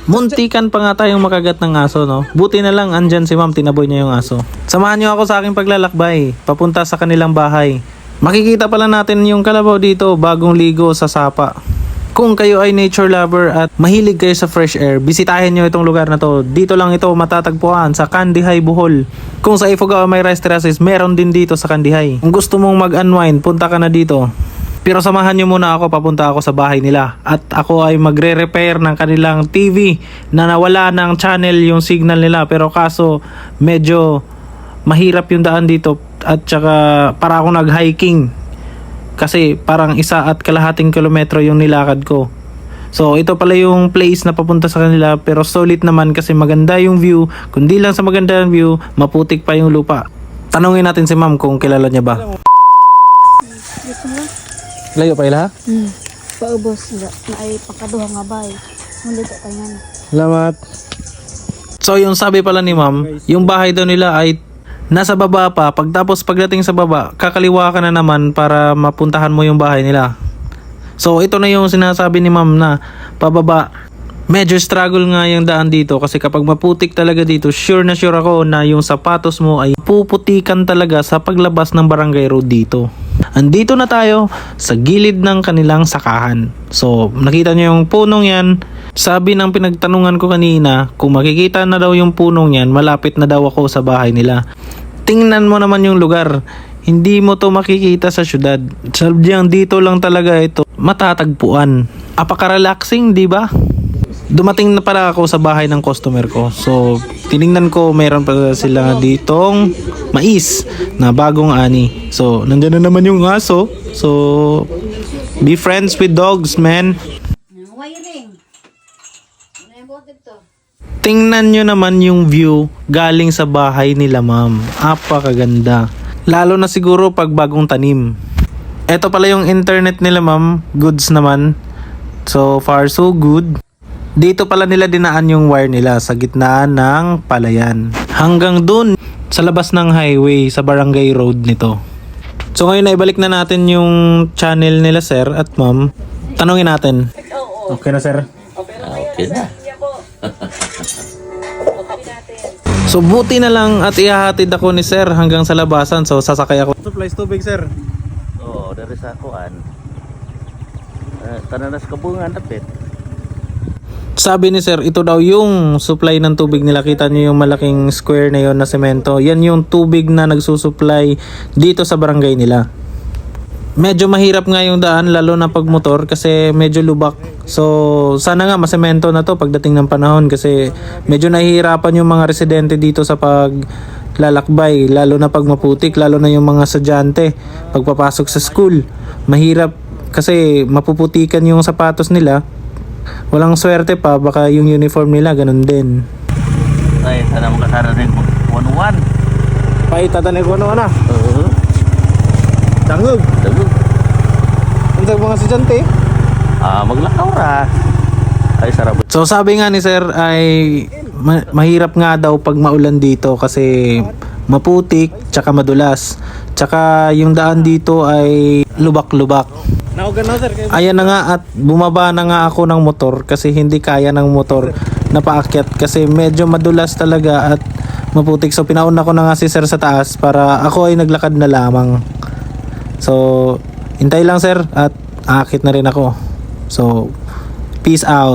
Muntikan pa nga tayong makagat ng aso, no? Buti na lang andyan si ma'am, tinaboy niya yung aso. Samahan niyo ako sa aking paglalakbay, papunta sa kanilang bahay. Makikita pala natin yung kalabaw dito, bagong ligo sa sapa. Kung kayo ay nature lover at mahilig kayo sa fresh air, bisitahin nyo itong lugar na to. Dito lang ito matatagpuan sa Kandihay, Bohol. Kung sa Ifugao may rice terraces, meron din dito sa Kandihay. Kung gusto mong mag-unwind, punta ka na dito. Pero samahan nyo muna ako, papunta ako sa bahay nila. At ako ay magre-repair ng kanilang TV na nawala ng channel yung signal nila. Pero kaso medyo mahirap yung daan dito at saka para ako nag-hiking. Kasi parang 1.5 kilometro yung nilakad ko. So ito pala yung place na papunta sa kanila, pero solid naman kasi maganda yung view. Kundi lang sa maganda yung view, maputik pa yung lupa. Tanungin natin si ma'am kung kilala niya ba. Layo pa ila? Paubos na ay pakaduha nga bay. Ngunit kay nga. Salamat. So yung sabi pala ni ma'am, yung bahay daw nila ay nasa baba pa. Pagtapos pagdating sa baba, kakaliwa ka na naman para mapuntahan mo yung bahay nila. So ito na yung sinasabi ni ma'am na pababa. Medyo struggle nga yung daan dito kasi kapag maputik talaga dito, sure na sure ako na yung sapatos mo ay puputikan talaga sa paglabas ng barangay road dito. Andito na tayo sa gilid ng kanilang sakahan. So nakita nyo yung punong yan. Sabi ng pinagtanungan ko kanina, kung makikita na daw yung punong yan, malapit na daw ako sa bahay nila. Tingnan mo naman yung lugar. Hindi mo to makikita sa syudad. Sadyang dito lang talaga ito matatagpuan. Apaka-relaxing, di ba? Dumating na pala ako sa bahay ng customer ko. So, tiningnan ko meron pa sila ditong mais na bagong ani. So, nandiyan na naman yung aso. So, be friends with dogs, man. Tingnan nyo naman yung view galing sa bahay nila, ma'am. Apakaganda. Lalo na siguro pag bagong tanim. Ito pala yung internet nila, ma'am. Goods naman. So far, so good. Dito pala nila dinaan yung wire nila sa gitna ng palayan. Hanggang dun sa labas ng highway sa barangay road nito. So ngayon na ibalik na natin yung channel nila, sir at ma'am. Tanungin natin. Okay na, sir? Okay na. So buti na lang at ihahatid ako ni sir hanggang sa labasan. So sasakay ako. Supplies tubig, sir. Oo, dari sa kuan. Tananas kabungan dapit. Sabi ni sir, ito daw yung supply ng tubig nila. Kita nyo yung malaking square na yon na semento. Yan yung tubig na nagsusupply dito sa barangay nila. Medyo mahirap nga yung daan lalo na pag motor kasi medyo lubak. So sana nga masemento na to pagdating ng panahon kasi medyo nahihirapan yung mga residente dito sa paglalakbay lalo na pag maputik, lalo na yung mga estudyante pagpapasok sa school. Mahirap kasi mapuputikan yung sapatos nila. Walang swerte pa, baka yung uniform nila ganun din. Ay, sana makasara din 1-1. Paitatan ko ano na. Dangog. Dagog. Ang mga estudyante. Maglakaw ra. Ay, sarap. So sabi nga ni sir ay mahirap nga daw pag maulan dito kasi maputik tsaka madulas. Tsaka yung daan dito ay lubak-lubak. Ayan na nga at bumaba na nga ako ng motor kasi hindi kaya ng motor na paakyat kasi medyo madulas talaga at maputik. So pinauna ko na nga si sir sa taas para ako ay naglakad na lamang. So hintay lang sir at aakit na rin ako. So peace out.